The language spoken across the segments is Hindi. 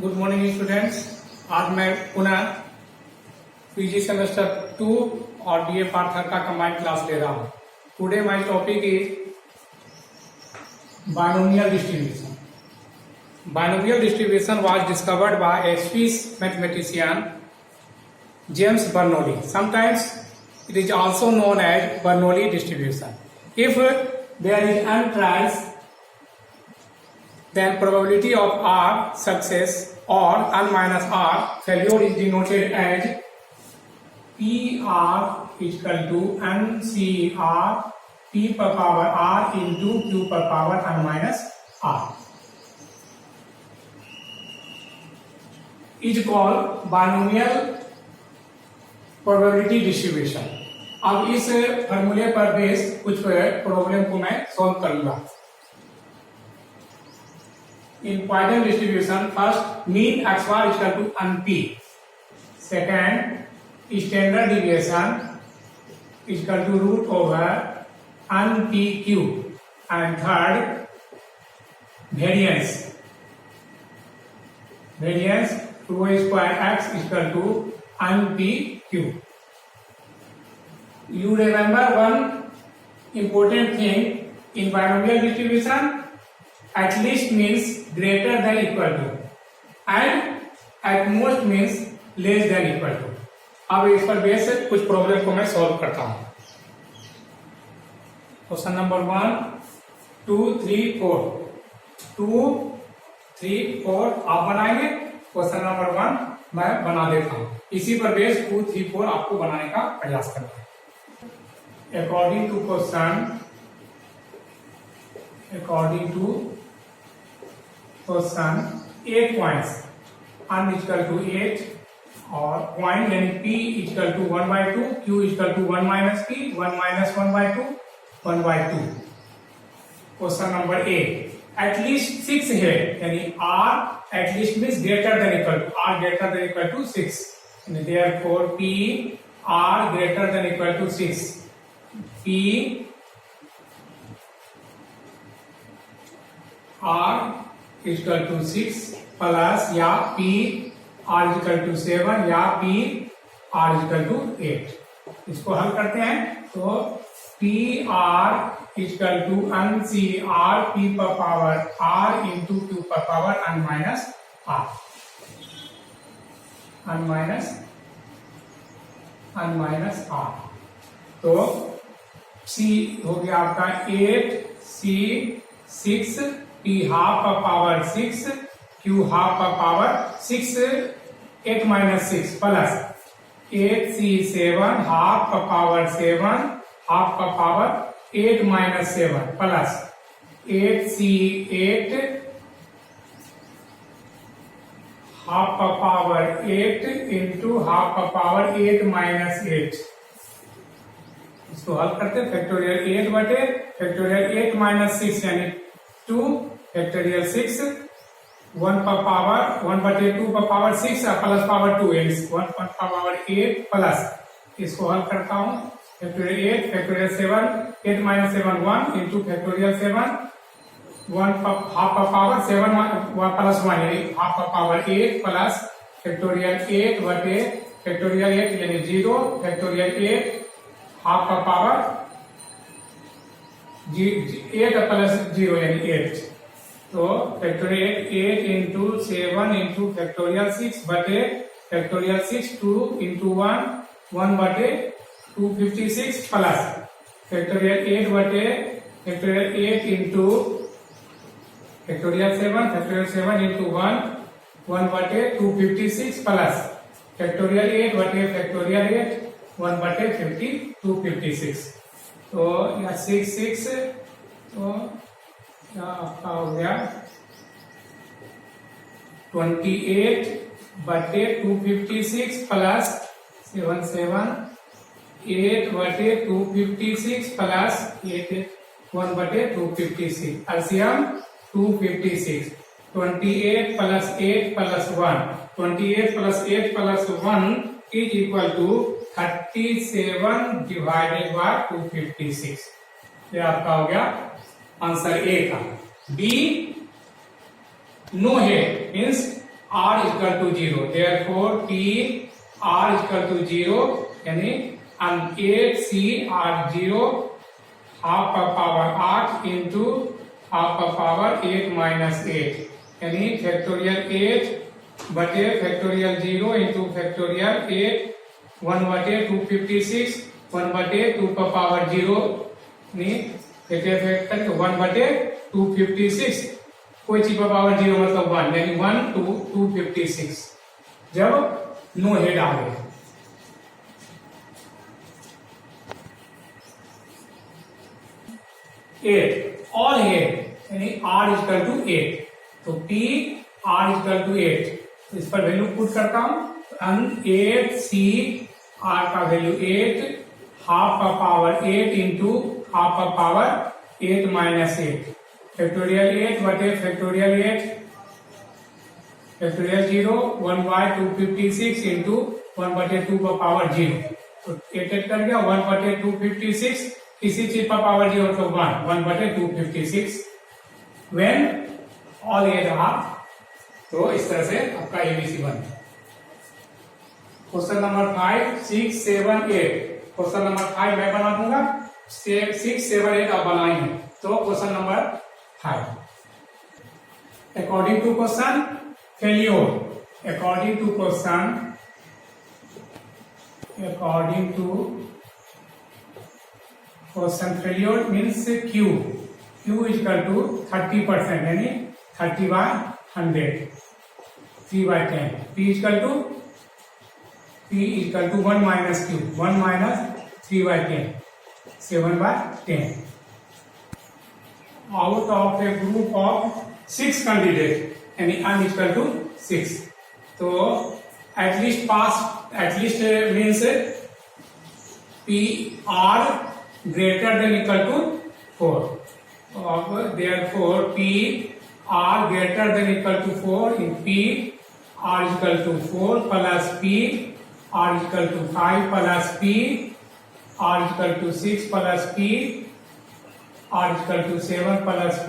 Good morning students. आज मैं पुनः पीजी सेमेस्टर 2 और बीए पार्ट थर्ड का कंबाइंड क्लास ले रहा हूँ। Today my topic is binomial distribution. Binomial distribution was discovered by A Swiss mathematician James Bernoulli. Sometimes it is also known as Bernoulli distribution. If there is n trials, then probability of R success or n minus R failure is denoted as PR equal to NCR P per power R into Q per power n minus R is called binomial probability distribution. अब इस फॉर्मूले पर बेस कुछ प्रॉब्लम को मैं सॉल्व करूंगा. In Poisson distribution, first mean x bar is equal to np. Second, standard deviation is equal to root over npq. And third, variance. Variance rho square x is equal to npq. You remember one important thing in binomial distribution. At least means greater than equal to and at most means less than equal to. अब इस पर बेस से कुछ प्रॉब्लम को मैं सॉल्व करता हूं. Question number 1, 2, 3, 4. 2, 3, 4 आप बनाएंगे. क्वेश्चन नंबर 1 मैं बना देता हूं. इसी पर बेस 2, 3, 4 आपको बनाने का प्रयास करना है. According to question 8 points n equal to 8 और पॉइंट यानी p equal to 1/2, q equal to 1 minus p, 1 minus 1/2, 1/2. Question number 8 at least 6 है यानी r at least means greater than equal to r greater than equal to 6. Therefore p r greater than equal to 6. p r is equal to 6 plus या p r is equal to 7 या p r is equal to 8. इसको हल करते हैं तो p r is equal to n c r p पर पावर r into q पर पावर n minus r. तो c हो गया आपका 8 c 6 p हाफ का पावर 6 q हाफ का power 6 8 minus 6 plus 8c 7 half का पावर 7 हाफ का power 8 minus 7 plus 8c 8 half का पावर 8 इंटू हाफ का पावर 8 minus 8. इसको हल करते फैक्टोरियल 8 बटे फैक्टोरियल 8 minus 6 यानी 2 फैक्टोरियल 6 1 पर पावर 1 बटे 2 पर पावर 6 प्लस पावर 2 यानी 1 पर पावर 8 प्लस इसको हल करता हूं factorial 8 factorial 7 8 minus 7 1 into factorial 7 1 पर हाफ पर पावर 7 प्लस 1 यानी हाफ पर पावर 8 प्लस फैक्टोरियल 8 बटे फैक्टोरियल 8 यानी 0 फैक्टोरियल 8 हाफ का पावर 8 प्लस 0 यानी 8. तो फैक्टोरियल 8 इंटू 7 इंटू फैक्टोरियल 6 बटे फैक्टोरियल 6 2 इंटू 1 बटे 256 प्लस फैक्टोरियल 8 बटे फैक्टोरियल 8 इंटू फैक्टोरियल 7 इंटू 1 बटे 256 प्लस फैक्टोरियल 8 बटे फैक्टोरियल 8 1 बटे 256. तो यह 6 तो क्या आपका हो गया 28 बटे 256 प्लस 7 8 बटे 256 प्लस 1 बटे 256 LCM 256. 28 plus 8 plus 1 28 plus 8 plus 1 is equal to 37 divided by 256. ये आपका हो गया आंसर ए का. बी नो है means r equal to 0, therefore p r equal to 0 यानी 8c r 0 हाफ का पावर 8 इंटू हाफ का पावर 8 माइनस 8 यानी फैक्टोरियल 8 बटे फैक्टोरियल 0 इंटू फैक्टोरियल 8 1 बटे 256 1 बटे 2 का पावर 0 फैक्टर 1 बटे 256 कोई चीज का पावर 0 मतलब 1 यानी 1 to 256 जब नो हेड आ गए। एट ऑल हेड यानी r इक्वल टू 8 तो p r इक्वल टू 8 तो इस पर वैल्यू पुट करता हूं 8c r का वैल्यू 8 हाफ का पावर 8 इंटू हाफ का पावर 8 माइनस 8 फैक्टोरियल 8 बटे फैक्टोरियल 8 फैक्टोरियल 0 1 बाय 256 इंटू 1 बटे 2 का पावर 0 तो 8 कर गया 1 बटे 256 किसी चीज का पावर 0 तो 1 बटे 256 व्हेन ऑल एट हाफ। तो इस तरह से आपका एबीसी बनता है। क्वेश्चन नंबर 5 6 7 8 क्वेश्चन नंबर 5 मैं बना दूंगा 6 7 8 आप बनाएंगे। तो question number 5 according to question failure according to question failure means Q equal to 30% यानी 30/100 3/10 P equal to 1 minus Q 1 minus 3/10 7/10 out of a group of 6 candidate यानी n इक्वल टू 6 तो at least pass at least means P R greater than equal to 4 अब therefore P R greater than equal to 4 in P R equal to 4 plus P R equal to 5 plus P R equal to 6 plus P R equal to 7 plus P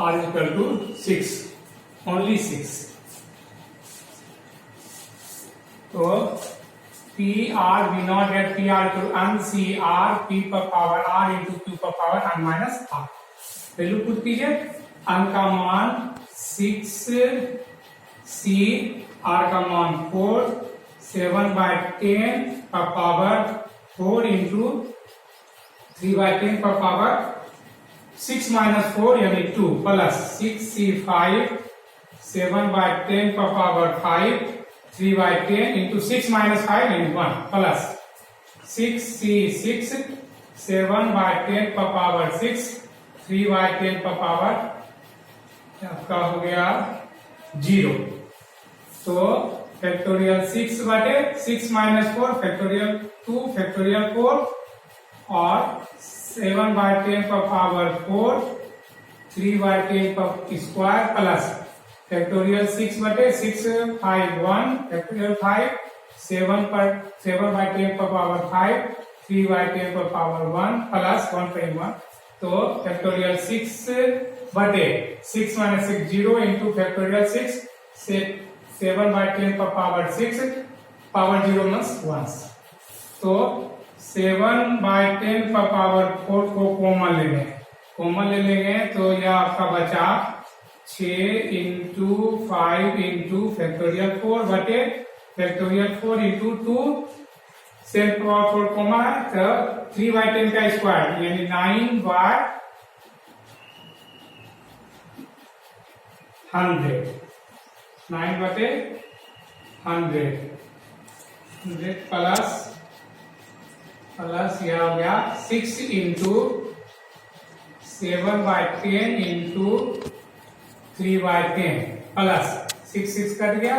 R equal to 6 only 6 तो P R we not get P R to n C R P per power R into Q per power n minus R value put कीजिए n का मान 6 C R का मान 4 7/10 का पावर 4 इंटू 3/10 का पावर 6 माइनस 4 यानी 2 प्लस 6C 5 7/10 का power 5 3/10 into 6 minus 5 and 1 plus 6C 6 7/10 का पावर 6 3/10 का पावर आपका हो गया 0 तो फैक्टोरियल 6 बटे 6 माइनस 4 फैक्टोरियल 2 फैक्टोरियल 4 और 7/10 का पावर 4 3/10 का स्क्वायर प्लस फैक्टोरियल 6 बटे 6 5 1 फैक्टोरियल 5 7/10 का पावर 5 3/10 का पावर 1 प्लस 1 तो फैक्टोरियल 6 बटे 6 माइनस 6 0 इंटू फैक्टोरियल 6 7/10 का पावर 6 पावर 0 मीन्स 1 तो 7/10 का पावर 4 को कॉमन ले लेंगे तो यह आपका बचा 6 इंटू 5 इंटू फैक्टोरियल 4 बटे factorial 4 into 2 self power 4 common है तो 3/10 का स्क्वायर यानी 9 बटे 100 प्लस यह हो गया 6 इंटू 7/10 इंटू 3/10 प्लस 6 कट गया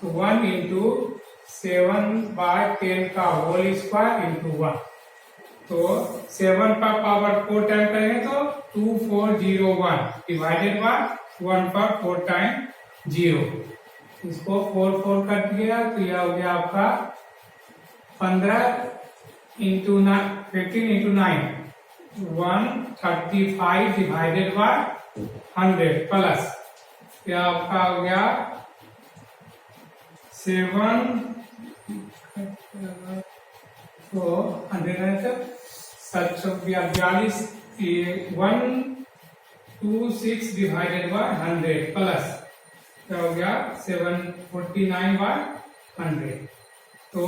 तो 1 इंटू 7/10 का होल स्क्वायर इंटू 1 तो 7 का पावर 4 टाइम करेंगे तो 2401 डिवाइडेड बाय 1 पर 4 टाइम 0 इसको 4 कट गया तो यह हो गया आपका 15 into 15 into 9 135 divided by 100 plus क्या आपका हो गया 7 तो 42 126 डिवाइडेड बाय 100 प्लस क्या हो गया 749 बाय 100 तो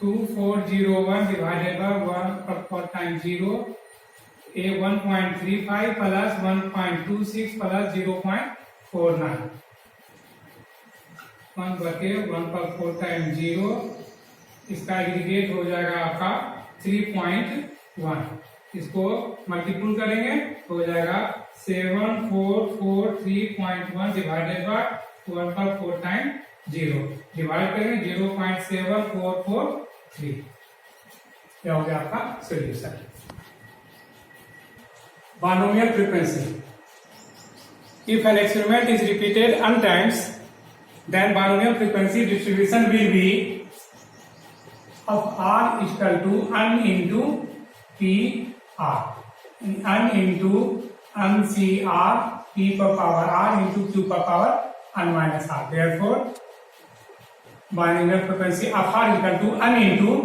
2401 divided by 1 time 0 a 1.35 plus 1.26 plus 0.49 1/1/4 time 0 इसका एग्रीगेट हो जाएगा आपका 3.1 इसको मल्टीपल करेंगे तो हो जाएगा 7443.1 डिवाइडेड बाय 1/4 टाइम 0 डिवाइड करेंगे 0.7443 क्या हो गया आपका solution. Binomial frequency if an experiment is repeated n times then binomial frequency distribution will be of r is equal to n into p r n into n c r p per power r into q per power n minus r therefore binomial frequency of r is equal to n into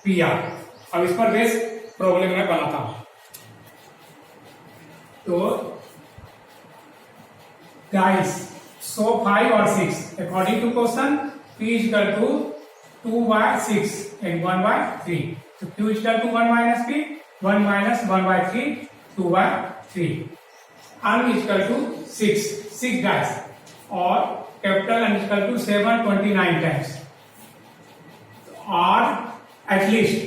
p r। अब इस पर बेस प्रॉब्लम में बनाता हूं तो गाइस सो 5 और 6 according to question p is equal to 2/6 and 1/3 so q is equal to 1 minus p 1 minus 1/3 2/3 n is equal to 6 guys और capital n is equal to 729 times r at least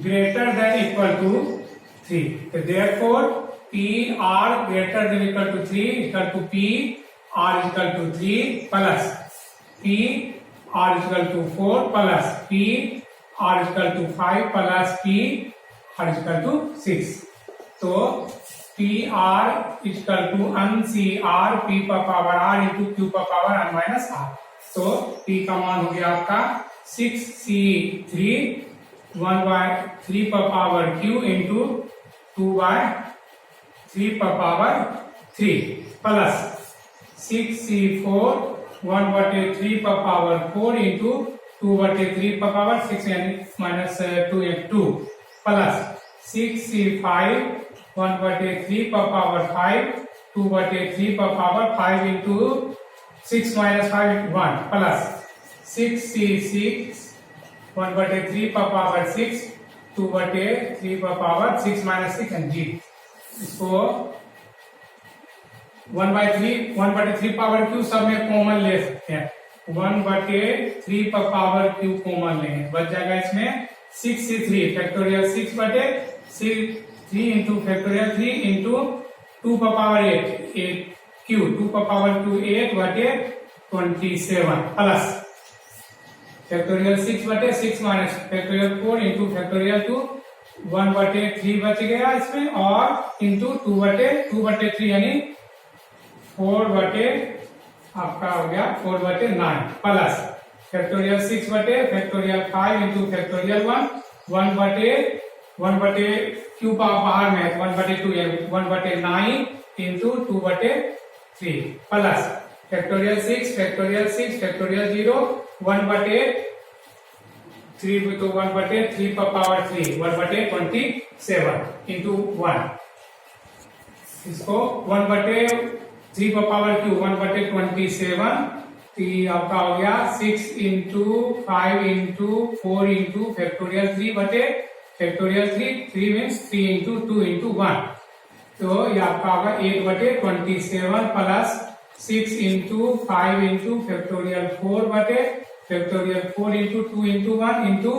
greater than equal to 3 so therefore p r greater than equal to 3 equal to p r is equal to 3 plus p r is equal to 4 plus p r is equal to 5 plus p r is equal to 6 तो p r is equal to n c r p पर पावर r into q पर पावर n minus r तो p का मान हो गया आपका 6c3 1/3 पर पावर q into 2/3 पर पावर 3 प्लस 6c4 1/3 पर पावर 4 into 2/3 पर पावर 6 यानी माइनस 2 प्लस 6c5 1/3 पर पावर 5 2/3 पर power 5 into 6 minus 5 1 plus 6c6 1/3 पर पावर 6 2/3 पर पावर 6 minus 6 and g इसको 1/3 पावर क्यू सब में कॉमन ले सकते हैं 1/3 पर पावर क्यू कॉमन लेंगे बच जाएगा इसमें 6c3 factorial 6/3 into factorial 3 into 2 पर पावर 8 क्यू 2 पर power Q 8/27 plus factorial 6/6 minus factorial 4 into factorial 2 1/3 बच गया इसमें और इंटू 2/3 यानी 4/, आपका हो गया 4/9 प्लस फैक्टोरियल 6/फैक्टोरियल 5 इंटू फैक्टोरियल 1 क्यू बाहर में 1/2 यानी 1/9 इंटू 2/3 प्लस फैक्टोरियल 6 फैक्टोरियल 0 1/3 तो 1/3 पर पावर 3 1/27 इंटू 1 इसको 1/3 पर पावर क्यू 1/27 तो आपका हो गया 6 into 5 into 4 into factorial 3 means 3 into 2 into 1 तो ये आपका होगा 8/27 plus 6 into 5 into factorial 4 into 2 into 1 into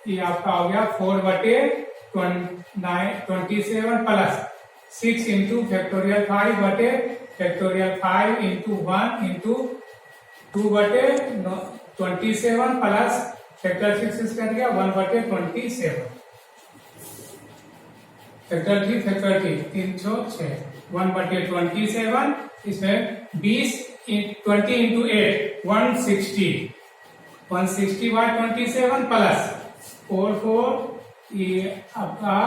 ये आपका हो गया 4/27 plus 6 into factorial 5 into 1 into 2/27 plus factorial 6 कर दिया 1/27 फैक्टोरियल 3 6 1/27 इसमें 20 इंटू 8 160/27 प्लस 4 ये आपका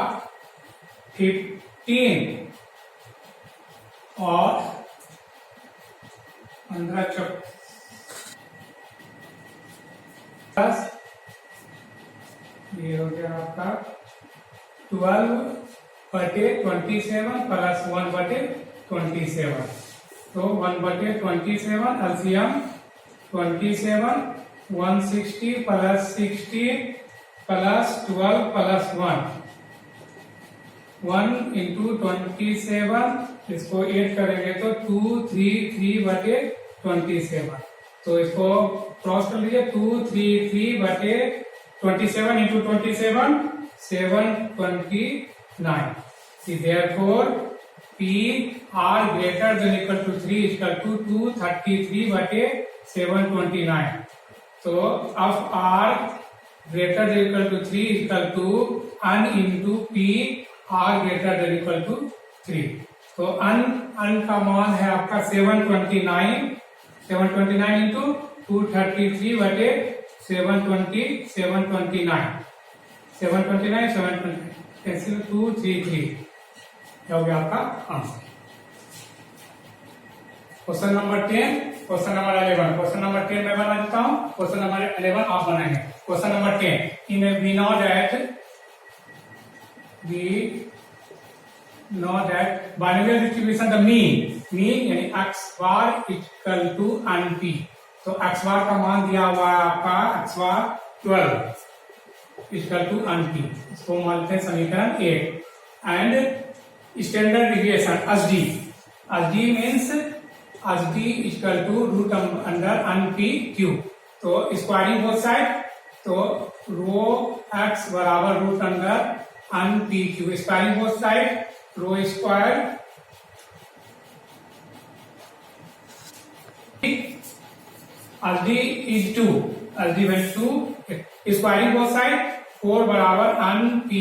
15 और 15 चौक प्लस ये हो गया आपका 12/27 प्लस 1/27, तो 1/27 LCM 27, 160 plus 16 plus 12 plus 1 into 27, इसको 8 करेंगे तो 233/27, तो इसको क्रॉस कर लीजिए 233/27 into 27 729। Therefore P R greater than equal to 3 is equal to 233/729. So of R greater than equal to 3 is equal to N into P R greater than equal to 3. तो N का मान है आपका 729 into 233/729 कैंसिल 233 क्या हो गया आपका answer. Question number 10, question number 11, question number 10 मैं बना देता हूं, क्वेश्चन नंबर 11 आप बनाएंगे। Question number 10, in we know that binomial distribution the mean यानी x bar equal to np, तो x बार का मान दिया हुआ है आपका x bar 12 equal to np, इसको मानते हैं समीकरण 8। And standard deviation SD means SD equal to root under np cube, तो स्क्वायरिंग बोथ साइड, तो रो x बराबर root under np cube, squaring both side रो square SD is 2, SD went 2, squaring both side 4 बराबर np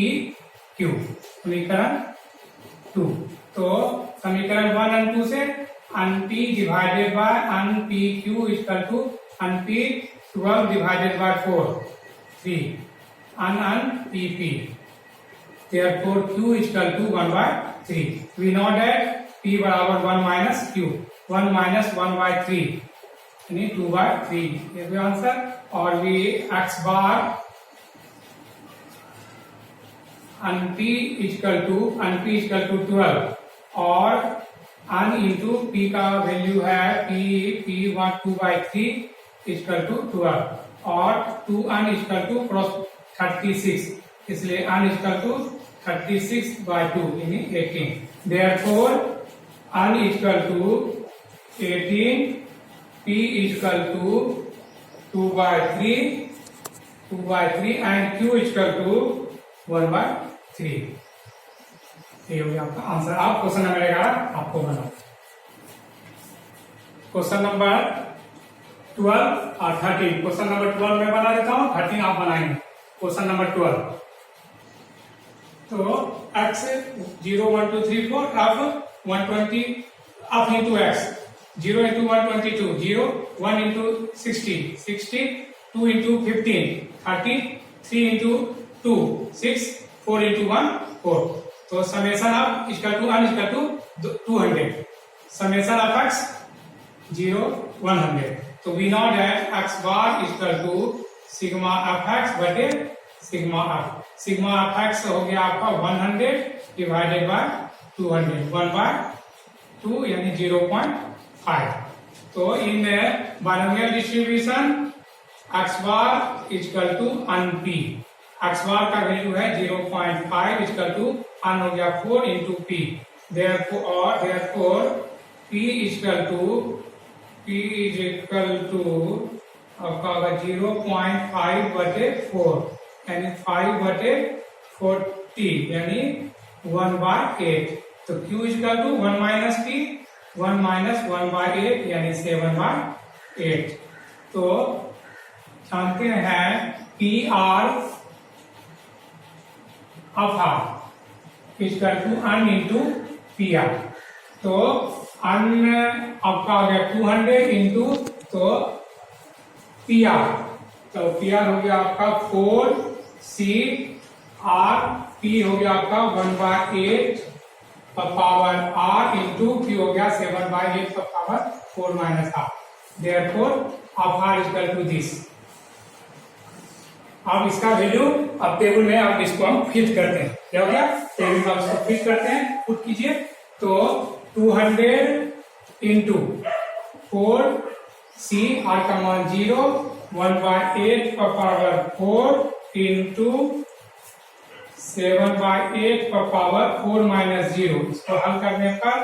क्यूब, समीकरण 2। तो समीकरण 1 और 2 से np divided by np cube equal to np 12 divided by 4 3 npp, therefore q equal to 1/3। we know that p बराबर 1 माइनस q, 1 माइनस 1/3 यानी 2/3, ये भी आंसर। और we x bar np equal to 12 और n इंटू p का वैल्यू है p 2/3 इक्वल टू 12 और 2n इक्वल टू 36, इसलिए n इक्वल टू 36/2 यानी 18। Therefore n equal to 18, p equal to 2/3 and q equal to 1/3। ये हो गया आपका आंसर। आप क्वेश्चन नंबर 11 आपको बनाओ। क्वेश्चन नंबर 12 और 13, क्वेश्चन नंबर 12 मैं बना देता हूँ, 13 आप बनाएंगे। क्वेश्चन नंबर 12, तो x 0 1 2 3 4 अब 120 up into x 0 into 122 0 1 into 60 2 into 15 30 3 into 2 6 4 into 1 4, तो summation of equal to n equal to 200, summation of x 0 100, तो we know that x bar equal to sigma of x बटे सिग्मा ऑफ x हो गया आपका 100 डिवाइडेड बाय 200, 1/2 यानी 0.5। तो in binomial distribution x bar equal to np, x bar का वैल्यू है 0.5 इक्वल टू n हो गया 4 into p, therefore p equal to आपका 0.5/4 यानी 5/40 यानी 1/8, तो q equal to 1 minus p 1 minus 1/8 यानी 7/8। तो जानते हैं P R of R equal to n into P R, तो n आपका हो गया 200 इंटू तो पी आर, तो पी आर हो गया आपका 4c r, पी हो गया आपका 1/8 पावर r इंटू क्यू हो गया 7/8 power 4 minus half. Therefore of R equal to this. अब इसका वैल्यू अब टेबल में अब इसको हम फिट करते हैं। क्या हो गया, टेबल में इसको फिट करते हैं, पुट कीजिए। तो 200 इंटू 4c r का मान 0, 1/8 का पावर 4 इंटू 7/8 का पावर 4 माइनस 0। इसको हल करने पर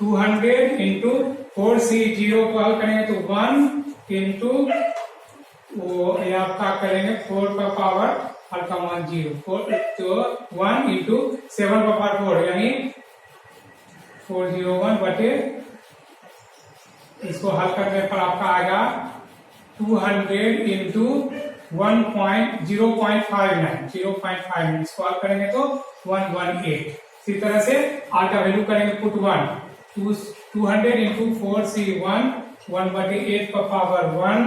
200 इंटू 4c 0 को हल करेंगे तो 1 इंटू वो आपका करेंगे 4 का पावर हर का मान 0, 4 तो 1 इंटू 7 का पावर 4 यानी 401 बटे, इसको हल करने पर आपका आएगा 200 इंटू 0.59, इसको हल करेंगे तो 118। इसी तरह से आर का वैल्यू करेंगे पुट 1, 200 इंटू 4c 1/8 का पावर 1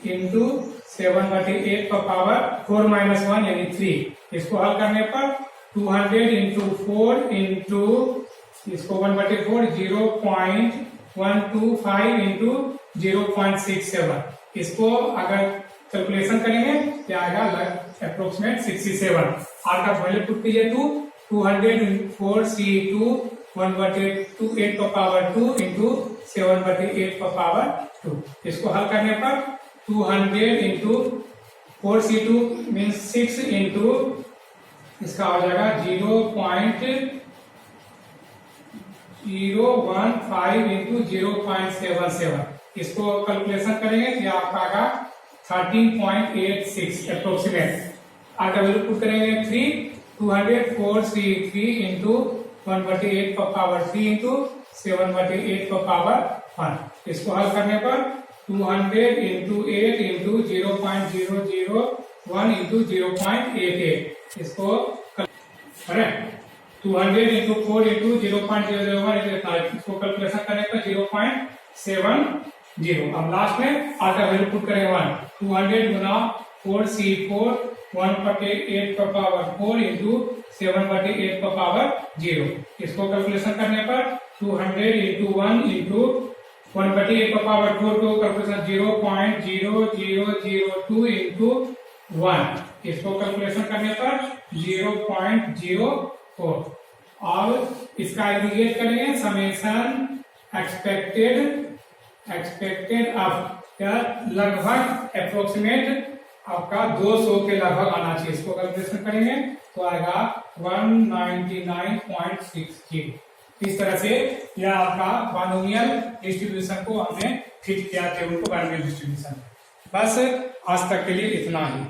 इंटू 7/8 का पावर 4 माइनस 1 यानी 3। इसको हल करने पर 200 इंटू 4 इंटू इसको 1/4 0.125 इंटू 0.67। इसको अगर कैलकुलेशन करेंगे क्या आएगा अप्रोक्सीमेट 67। आर का वैल्यू पुट कीजिए 204c2 1/8 का पावर 2 इंटू 7/8 का पावर 2। इसको हल करने पर 200 इंटू 4c2 मीन्स 6 इंटू इसका हो जाएगा 0.015 इंटू 0.77। इसको कैलकुलेशन करेंगे तो आपका आएगा 13.86 अप्रोक्सीमेट। आगे वैल्यू पुट करेंगे 3, 204c3 इंटू 1/8 का पावर 3 इंटू 7/8 का पावर 1। इसको हल करने पर 200 इंटू 8 इंटू 0.001 इंटू 0.88। इसको करेक्ट 200 इंटू 4 इंटू 0.001 इसको कैलकुलेशन करने पर 0.70। अब लास्ट में आर का वैल्यू पुट करेंगे 1, 200 गुना 4c4 1/8 का पावर 4 इंटू 7/8 का पावर 0। इसको कैलकुलेशन करने पर 200 इंटू 1 इंटू 1/8 का पावर 4 को कैलकुलेशन 0.0002 इंटू 1। इसको कैलकुलेशन करने पर 0.04। और इसका एग्रीगेट करेंगे समेशन एक्सपेक्टेड अब लगभग अप्रोक्सीमेट आपका 200 के लगभग आना चाहिए। इसको कैलकुलेशन करेंगे तो आएगा 199.60। इस तरह से यह आपका बाइनोमियल डिस्ट्रीब्यूशन को हमने फिट किया टेबल को बाइनोमियल डिस्ट्रीब्यूशन। बस आज तक के लिए इतना ही।